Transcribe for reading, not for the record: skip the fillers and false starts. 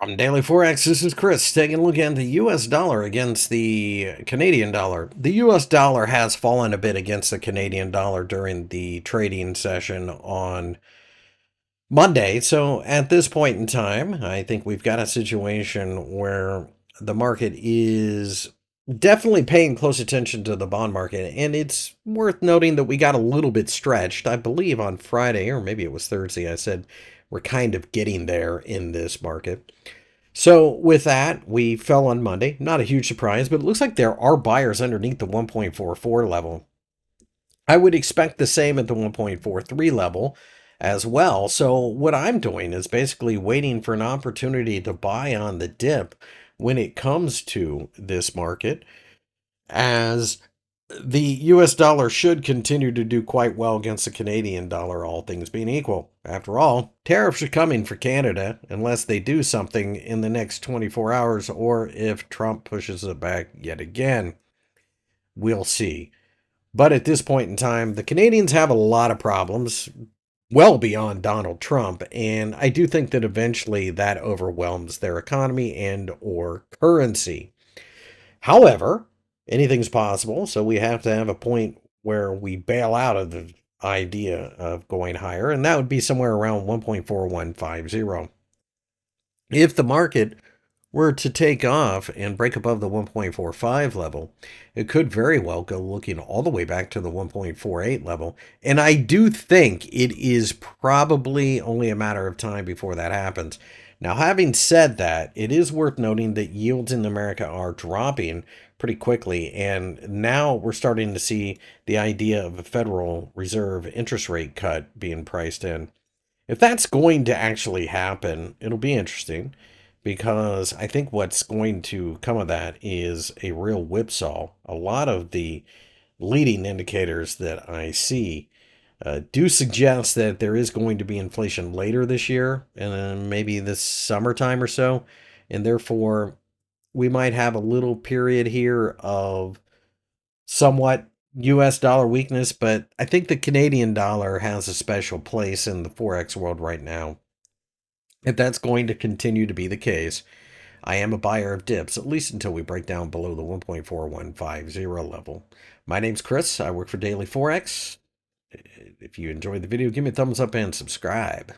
On Daily Forex, this is Chris taking a look at the US dollar against the Canadian dollar. The US dollar has fallen a bit against the Canadian dollar during the trading session on Monday. So at this point in time, I think we've got a situation where the market is definitely paying close attention to the bond market. And it's worth noting that we got a little bit stretched. I believe on Friday, or maybe it was Thursday, I said we're kind of getting there in this market. So with that, we fell on Monday. Not a huge surprise, but it looks like there are buyers underneath the 1.44 level. I would expect the same at the 1.43 level as well. So what I'm doing is basically waiting for an opportunity to buy on the dip when it comes to this market, as the US dollar should continue to do quite well against the Canadian dollar, all things being equal. After all, tariffs are coming for Canada unless they do something in the next 24 hours or if Trump pushes it back yet again. We'll see. But at this point in time, the Canadians have a lot of problems well beyond Donald Trump, and I do think that eventually that overwhelms their economy and or currency. However, anything's possible, so we have to have a point where we bail out of the idea of going higher, and that would be somewhere around 1.4150. If the market were to take off and break above the 1.45 level, it could very well go looking all the way back to the 1.48 level. And I do think it is probably only a matter of time before that happens. Now, having said that, it is worth noting that yields in America are dropping pretty quickly. And now we're starting to see the idea of a Federal Reserve interest rate cut being priced in. If that's going to actually happen, it'll be interesting, because I think what's going to come of that is a real whipsaw. A lot of the leading indicators that I see do suggest that there is going to be inflation later this year and then maybe this summertime or so. And therefore, we might have a little period here of somewhat US dollar weakness, but I think the Canadian dollar has a special place in the Forex world right now. If that's going to continue to be the case, I am a buyer of dips, at least until we break down below the 1.4150 level. My name's Chris. I work for Daily Forex. If you enjoyed the video, give me a thumbs up and subscribe.